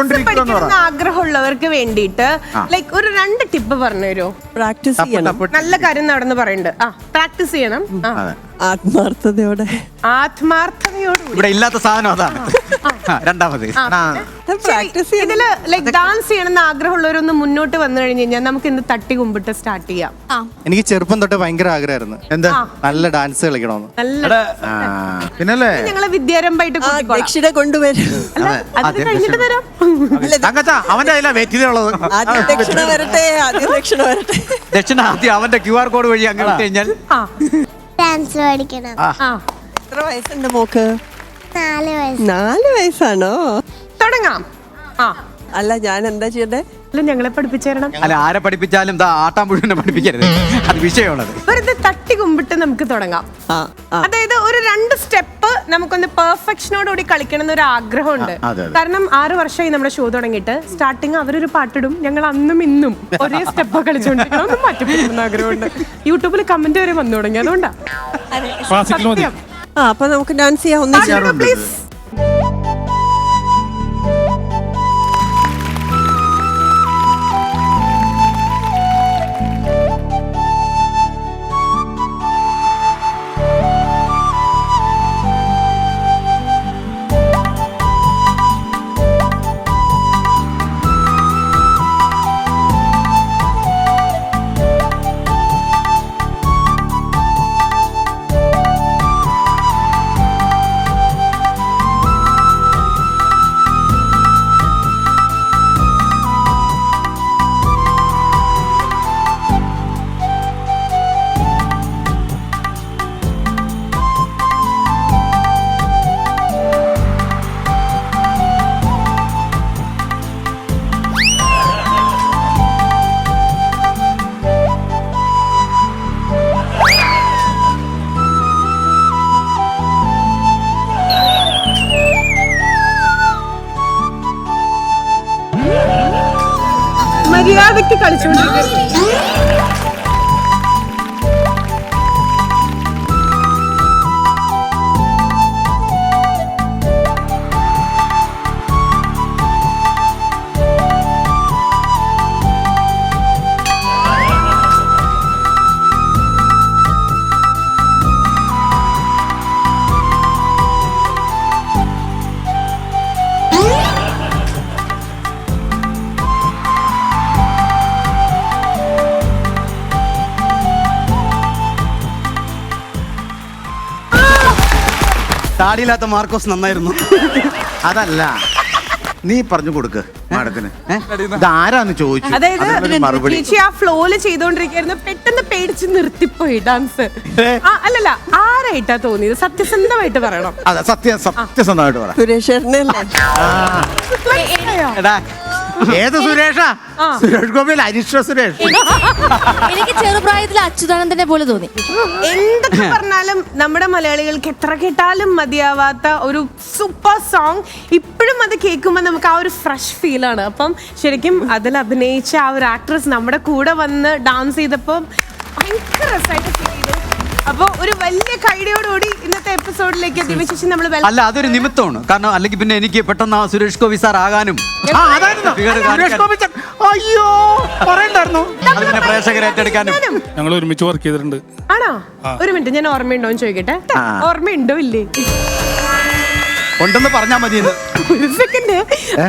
പഠിക്കണമെന്ന് ആഗ്രഹമുള്ളവർക്ക് വേണ്ടിയിട്ട് ലൈക്ക് ഒരു 2 ടിപ്പ് പറഞ്ഞു തരുമോ? പ്രാക്ടീസ് ചെയ്യണം. നല്ല കാര്യം നടന്ന് പറയുന്നുണ്ട്. പ്രാക്ടീസ് ചെയ്യണം. ആത്മാർത്ഥതയോടെ ഇവിടെ ഇല്ലാത്ത സാധനം അതാണ്. രണ്ടാമത് ഇതില് ലൈക്ക് ഡാൻസ് ചെയ്യണമെന്ന് ആഗ്രഹമുള്ളവരൊന്ന് മുന്നോട്ട് വന്നു കഴിഞ്ഞു കഴിഞ്ഞാൽ നമുക്ക് ഇന്ന് തട്ടി കുമ്പിട്ട് സ്റ്റാർട്ട് ചെയ്യാം. എനിക്ക് ചെറുപ്പം തൊട്ട് ഭയങ്കര ആഗ്രഹമായിരുന്നു എന്താ നല്ല ഡാൻസ് കളിക്കണമെന്ന്. പിന്നല്ലേ ഞങ്ങള് വിദ്യാരംഭമായിട്ട് ദക്ഷിണ കൊണ്ടുവരും. അത് കഴിഞ്ഞിട്ട് തരാം. അവന്റെ വെറ്റിലുള്ളത് ദക്ഷിണ വരട്ടെ, ആദ്യം ദക്ഷിണ വരട്ടെ. ദക്ഷിണ ആദ്യം അവന്റെ QR കോഡ് വഴി അങ്ങനെ കഴിഞ്ഞാൽ ഡാൻസ് പഠിക്കണം. എത്ര വയസ്സുണ്ട് മോക്ക്? 4 വയസ്സ്. 4 വയസ്സാണോ? തുടങ്ങാം. അല്ല ഞാൻ എന്താ ചെയ്യണ്ടേ? ഞങ്ങളെ പഠിപ്പിച്ചേരണം. അല്ല ആരെ പഠിപ്പിച്ചാലും ആട്ടാൻ പുഴുവിനെ പഠിപ്പിക്കരുത്, അത് വിഷയമുള്ളത്. വെറുതെ തട്ടി കുമ്പിട്ട് നമുക്ക് തുടങ്ങാം. അതായത് ഒരു 2 സ്റ്റെപ്പ് നമുക്കൊന്ന് പെർഫെക്ഷനോടുകൂടി കളിക്കണം എന്നൊരു ആഗ്രഹമുണ്ട്. കാരണം 6 വർഷമായി നമ്മുടെ ഷോ തുടങ്ങിയിട്ട്. സ്റ്റാർട്ടിങ് അവരൊരു പാട്ടിടും, ഞങ്ങൾ അന്നും ഇന്നും ഒരേ സ്റ്റെപ്പ് കളിച്ചോണ്ടിരിക്കണം. ഒന്നും മാറ്റിപ്പിടുന്ന ആഗ്രഹമുണ്ട്. യൂട്യൂബിൽ കമന്റ് വരെ വന്നു തുടങ്ങി. അതുകൊണ്ടാ അപ്പൊ നമുക്ക് ഡാൻസ് ചെയ്യാം. ഒന്നും പ്ലീസ്. മര്യാദയ്ക്ക് കളിച്ചുകൊണ്ടിരിക്കുന്നു. താടിയില്ലാത്ത മാർക്കോസ് നന്നായിരുന്നു. അതല്ല, നീ പറഞ്ഞു കൊടുക്ക് മാഡത്തിന് ഇതാരാന്ന് ചോദിച്ചു. അതായത് ചേച്ചി ആ ഫ്ലോയില് ചെയ്തോണ്ടിരിക്കുന്നു, പെട്ടെന്ന് പേടിച്ച് നിർത്തിപ്പോയി ഡാൻസ്. അല്ലല്ല, ആരായിട്ടാ തോന്നിയത്? സത്യസന്ധമായിട്ട് പറയണം. അതെ, സത്യസന്ധമായിട്ട് പറ. സുരേഷ് ഏത് സുരേഷാ? സുരേഷ് ഗോപിയിൽ അരിഷ്ട സുരേഷ്. എനിക്ക് ചെറുപ്രായത്തിൽ അച്യുതാനന്ദനെ പോലെ തോന്നി. എന്തൊക്കെ പറഞ്ഞാലും നമ്മുടെ മലയാളികൾക്ക് എത്ര കേട്ടാലും മതിയാവാത്ത ഒരു സൂപ്പർ സോങ്. ഇപ്പോഴും അത് കേൾക്കുമ്പോൾ നമുക്ക് ആ ഒരു ഫ്രഷ് ഫീലാണ്. അപ്പം ശരിക്കും അതിൽ അഭിനയിച്ച ആ ഒരു ആക്ട്രസ് നമ്മുടെ കൂടെ വന്ന് ഡാൻസ് ചെയ്തപ്പോൾ ഭയങ്കര രസമായിട്ട് ഫീൽ ചെയ്തു. അപ്പൊ ഒരു വലിയ കൈഡിയോടുകൂടി ഇന്നത്തെ എപ്പിസോഡിലേക്ക് ദിവശേഷം നമ്മൾ അല്ല, അതൊരു നിമിത്തമാണ്. കാരണം അല്ലെങ്കിൽ പിന്നെ എനിക്ക് പെട്ടെന്ന് സുരേഷ് ഗോപി സാർ ആകാനും അയ്യോ പറയണ്ടായിരുന്നു. അത് പിന്നെ പ്രേക്ഷകരെ ഏറ്റെടുക്കാനും ഞങ്ങൾ ഒരുമിച്ച് വർക്ക് ചെയ്തിട്ടുണ്ട്. ആണോ? ഒരു മിനിറ്റ്, ഞാൻ ഓർമ്മയുണ്ടോ എന്ന് ചോദിക്കട്ടെ. ഓർമ്മയുണ്ടോ ഇല്ലേ? ഉണ്ടെന്ന് പറഞ്ഞാൽ മതി. ഒരു സെക്കൻഡ്.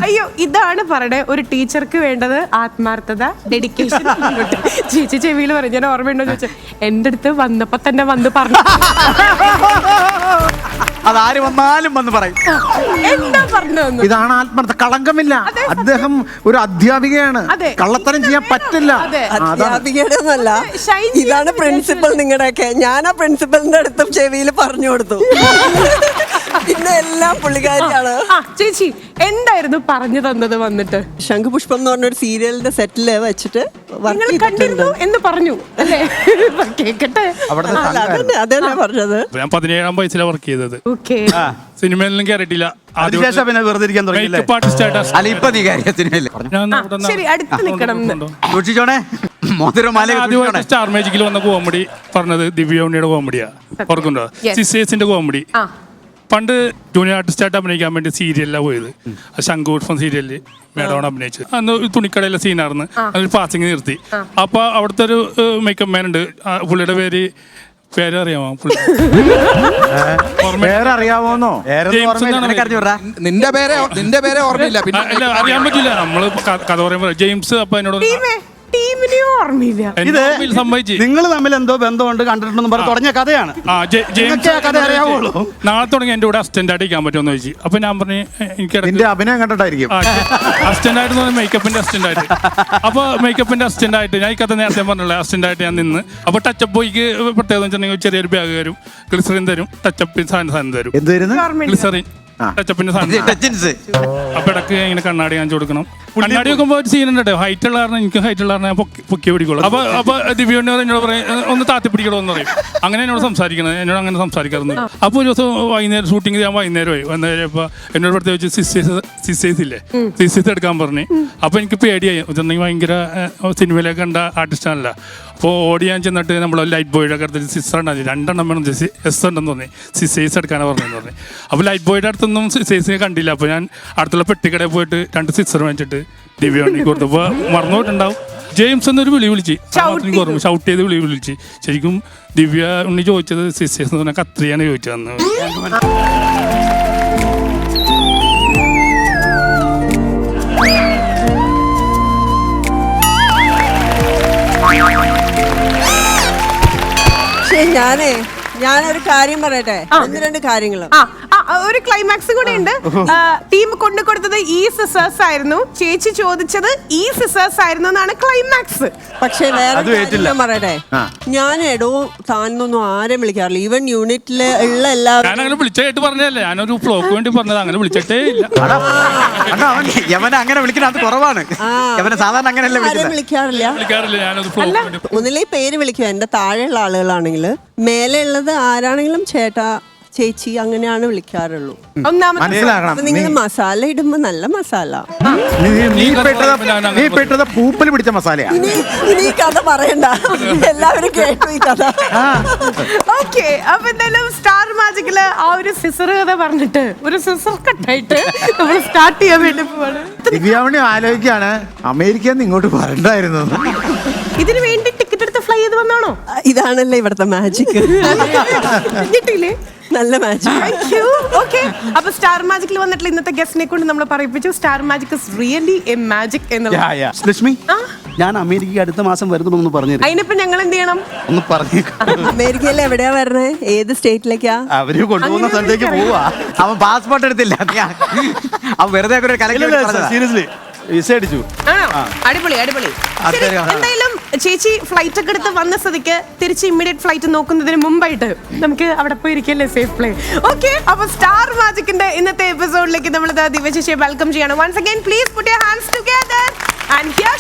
അയ്യോ, ഇതാണ് പറയണേ, ഒരു ടീച്ചർക്ക് വേണ്ടത് ആത്മാർത്ഥത, ഡെഡിക്കേഷൻ. ചേച്ചി ചെവിയിൽ പറഞ്ഞു, ഞാൻ ഓർമ്മയുണ്ടോ ചോദിച്ചു. എന്റെ അടുത്ത് വന്നപ്പോ തന്നെ വന്ന് പറഞ്ഞു. അതാര് വന്നാലും വന്ന് പറയും. എന്താ പറഞ്ഞു? ഇതാണ് ആത്മാർത്ഥ. കളങ്കമില്ല. അദ്ദേഹം ഒരു അധ്യാപികയാണ്. കള്ളത്തരം ചെയ്യാൻ പറ്റില്ല. അധ്യാപികയുടെ ഒന്നല്ല, ഇതാണ് പ്രിൻസിപ്പൽ. നിങ്ങളുടെയൊക്കെ ഞാൻ ആ പ്രിൻസിപ്പലിന്റെ അടുത്തും ചെവിയിൽ പറഞ്ഞു കൊടുത്തു. പിന്നെ എല്ലാം പുള്ളിക്കാരിയാണ്. ചേച്ചി എന്തായിരുന്നു പറഞ്ഞു തന്നത്? വന്നിട്ട് ശംഖുപുഷ്പം എന്ന് പറഞ്ഞൊരു സീരിയലിന്റെ സെറ്റില് വെച്ചിട്ട് കണ്ടിരുന്നു എന്ന് പറഞ്ഞു അല്ലേ? കേക്കട്ടെ. അതല്ലേ പറഞ്ഞത്. ഞാൻ 17-ാം വയസ്സിലാണ് വർക്ക് ചെയ്തത്. സിനിമയിലും കയറിയിട്ടില്ല. അതിനുശേഷം പിന്നെ വെറുതെ ഇരിക്കാൻ തുടങ്ങിയില്ലേ? അല്ല ഇപ്പൊ നീ കാര്യത്തിനല്ലേ? ശരി, അടുത്ത് നിൽക്കണം. സൂക്ഷിച്ചോണേ. സ്റ്റാർ മാജിക്കിൽ വന്ന കോമഡി പറഞ്ഞത് ദിവ്യ ഉണ്ണിയുടെ കോമഡിയാ. ഓർക്കുന്നുണ്ടോ? സിസ്റ്റേഴ്സിന്റെ കോമഡി. പണ്ട് ജൂനിയർ ആർട്ടിസ്റ്റായിട്ട് അഭിനയിക്കാൻ വേണ്ടി സീരിയലിലാണ് പോയത്. ശംഖുപുഷ്പം സീരിയലിൽ മേഡമാണ് അഭിനയിച്ചത്. അന്ന് ഒരു തുണിക്കടയിലെ സീനായിരുന്നു. അതൊരു പാസിങ് നിർത്തി. അപ്പൊ അവിടുത്തെ ഒരു മേക്കപ്പ് മാൻ ഉണ്ട്. പുള്ളിയുടെ പേരറിയാമോ? പേരറിയാമോന്നോ? നിന്റെ പേരെ ഓർമ്മയില്ല. പിന്നെ അറിയാൻ പറ്റില്ല. നമ്മള് കഥ പറയുമ്പോ ജെയിംസ് അപ്പൊ എന്നോട് ടീമിനെയും ഓർമ്മയില്ല. ഇത് സംഭവിച്ചു. നിങ്ങൾ തമ്മിൽ എന്തോ ബന്ധമുണ്ട് കണ്ടിട്ടുണ്ടെന്ന് പറഞ്ഞ് തുടങ്ങിയ കഥയാണ്. ജെയിംസ് കഥ അറിയാവുള്ളൂ. നാളെ തുടങ്ങി എന്റെ കൂടെ അസിസ്റ്റന്റ് ആയിട്ട് ഇരിക്കാൻ പറ്റുമെന്ന് ചോദിച്ചു. അപ്പൊ ഞാൻ പറഞ്ഞു എനിക്ക് നിന്റെ അഭിനയം കണ്ടിട്ടായിരിക്കും. അസിസ്റ്റന്റ് ആയിട്ട് മേക്കപ്പിന്റെ അസിസ്റ്റന്റ് ആയിട്ട്. അപ്പൊ മേക്കപ്പിന്റെ അസിസ്റ്റന്റ് ആയിട്ട് ഞാൻ ഈ കഥ നേരത്തെ പറഞ്ഞില്ല. അസിസ്റ്റന്റ് ആയിട്ട് ഞാൻ നിന്ന്. അപ്പൊ ടച്ചപ്പ് ബോയ്ക്ക് പ്രത്യേകത വെച്ചിട്ടുണ്ടെങ്കിൽ ചെറിയൊരു ബാഗ് തരും, ഗ്ലിസറിൻ തരും, ടച്ചപ്പ് സാധനം തരും. എന്തായിരുന്നു? ഗ്ലിസറിൻ ടച്ചപ്പിന്റെ സാധനം. അപ്പൊ ഇടക്ക് ഇങ്ങനെ കണ്ണാടി കാണിച്ചു കൊടുക്കണം. കണ്ണാടി വെക്കുമ്പോ ഒരു സീൻ ഉണ്ട്. ഹൈറ്റ് ഉള്ള കാരണം എനിക്ക് ഹൈറ്റ് ഉള്ള കാരണം ഞാൻ പൊക്കി പിടിക്കുള്ളൂ. അപ്പൊ ദിവ്യോട് എന്നോട് പറയും ഒന്ന് താത്തി പിടിക്കണോ എന്ന് പറയും. അങ്ങനെ എന്നോട് സംസാരിക്കണത്. എന്നോട് അങ്ങനെ സംസാരിക്കാറുണ്ട്. അപ്പൊ ഒരു ദിവസം വൈകുന്നേരം ഷൂട്ടിങ് ഞാൻ വൈകുന്നേരമായി വന്നപ്പോൾ എന്നോട് പ്രത്യേകിച്ച് സിസ്റ്റേഴ്സ് ഇല്ലേ, സിസ്റ്റേഴ്സ് എടുക്കാൻ പറഞ്ഞു. അപ്പൊ എനിക്ക് പേടിയായി. ഇതുണ്ടെങ്കിൽ ഭയങ്കര സിനിമയിലേക്ക് കണ്ട ആർട്ടിസ്റ്റാണല്ല. അപ്പോൾ ഓടിയാൻ ചെന്നിട്ട് നമ്മൾ ലൈറ്റ് ബോയുടെ ഒക്കെ അടുത്ത് സിസ്റ്റർ ഉണ്ടായി 2 എണ്ണം വേണം. എസ് ഉണ്ടെന്ന് തോന്നി. സിസ്റ്റേഴ്സ് എടുക്കാനാണ് പറഞ്ഞതെന്ന് പറഞ്ഞു. അപ്പോൾ ലൈറ്റ് ബോയുടെ അടുത്തൊന്നും സിസ്റ്റേഴ്സിനെ കണ്ടില്ല. അപ്പോൾ ഞാൻ അടുത്തുള്ള പെട്ടിക്കടയിൽ പോയിട്ട് 2 സിസ്റ്റർ വാങ്ങിച്ചിട്ട് ദിവ്യ ഉണ്ണിക്ക് കൊടുത്തപ്പോൾ മറന്നുപോയിട്ടുണ്ടാവും. ജെയിംസ് എന്നൊരു വിളിച്ച് എനിക്ക് ഓർമ്മ. ഷൗട്ട് ചെയ്ത് വിളിച്ച്. ശരിക്കും ദിവ്യ ഉണ്ണി ചോദിച്ചത് സിസ്റ്റേഴ്സ് എന്ന് പറഞ്ഞാൽ കത്രിയാണ് ചോദിച്ചതെന്ന്. ഞാനൊരു കാര്യം പറയട്ടെ. 1-2 കാര്യങ്ങള്. ഒരു ക്ലൈമാക്സും കൂടെ ഉണ്ട്. ടീം കൊണ്ടു കൊടുത്തത് ഈ സിസേഴ്സ് ആയിരുന്നു. ചേച്ചി ചോദിച്ചത് ഈ സിസേഴ്സ് ആയിരുന്നു എന്നാണ് ക്ലൈമാക്സ്. പക്ഷെ വേറെ ഞാൻ പറയട്ടെ, ഞാൻ എടോ താനൊന്നും ആരെയും വിളിക്കാറില്ല. ഈവൻ യൂണിറ്റില് ഉള്ള എല്ലാവരും ഞാനങ്ങനെ വിളിച്ചായിട്ട് പറഞ്ഞതല്ലേ. ഞാനൊരു ഫ്ലോക്ക് വേണ്ടി പറഞ്ഞത്. അങ്ങനെ വിളിച്ചിട്ടേ ഇല്ല. യവനെ അങ്ങനെ വിളിക്കുന്നത് അത് കുറവാണ്. യവനെ സാധാരണ അങ്ങനെയല്ല വിളിക്കാറില്ല. ഞാനൊരു ഫ്ലോക്ക് വേണ്ടി. ഒന്നിലേ പേര് വിളിക്കുക. എന്റെ താഴെയുള്ള ആളുകളാണെങ്കിൽ മേലെ ഉള്ളത് ആരാണെങ്കിലും ചേട്ടാ ചേച്ചി അങ്ങനെയാണ് വിളിക്കാറുള്ളൂ. നിങ്ങൾ മസാല ഇടുമ്പോ നല്ല മസാല. നീ പെട്ടത് പൂപ്പൽ പിടിച്ച മസാലയാ. ഇനി കഥ പറയണ്ട, എല്ലാവരും കേട്ടു ഈ കഥ. ഓക്കെ, അപ്പൊ എന്തായാലും സ്റ്റാർ മാജിക്കില് ആ ഒരു സിസർ കഥ പറഞ്ഞിട്ട് ഒരു സിസർ കട്ടായിട്ട് നമ്മൾ സ്റ്റാർട്ട് ചെയ്യാൻ വേണ്ടി പോവാണ്. ദിവ്യാവണി ആലോചിക്കാണ് അമേരിക്കയിൽ നിന്ന് ഇങ്ങോട്ട് വരണ്ടായിരുന്നു. ഇതിനു വേണ്ടി ടിക്കറ്റ് എടുത്ത് ഫ്ലൈ ചെയ്ത് വന്നാണോ? ഇതാണല്ലേ ഇവിടുത്തെ മാജിക്. നല്ല മാജിക്. ഓക്കെ, അപ്പൊ സ്റ്റാർ മാജിക്കിൽ വന്നിട്ടുള്ള ഇന്നത്തെ ഗസ്റ്റിനെ കൊണ്ട് നമ്മൾ പറയിപ്പിച്ചു star magic is really a magic എന്നുള്ളത്. ലക്ഷ്മി, ഞാൻ അമേരിക്കക്ക് അടുത്ത മാസം വരുന്നു പറഞ്ഞു. അതിനിപ്പോ ഞങ്ങൾ എന്ത് ചെയ്യണം? ഒന്ന് പറഞ്ഞു. അമേരിക്കയിൽ എവിടെയാ വരണേ? ഏത് സ്റ്റേറ്റിലേക്കാ? അവര് കൊണ്ടുപോകുന്ന സ്ഥലത്തേക്ക് പോവാ. അവൻ പാസ്പോർട്ട് എടുത്തില്ല. അവൻ വെറുതെ സീരിയസ്ലി വിസ അടിച്ചു. അടിപൊളി അടിപൊളി. എന്തായാലും ചേച്ചി ഫ്ലൈറ്റ് ഒക്കെ എടുത്ത് വന്ന സ്ഥിതിക്ക് തിരിച്ച് ഇമ്മീഡിയറ്റ് ഫ്ലൈറ്റ് നോക്കുന്നതിന് മുമ്പായിട്ട് നമുക്ക് അവിടെ പോയി ഇരിക്കല്ലേ, സേഫ് പ്ലേ. ഓക്കെ, അപ്പൊ സ്റ്റാർ മാജിക്കിന്റെ ഇന്നത്തെ എപ്പിസോഡിലേക്ക് നമ്മൾ ദിവ്യ ചേച്ചിയെ വെൽക്കം ചെയ്യണം. Once again please put your hands together and here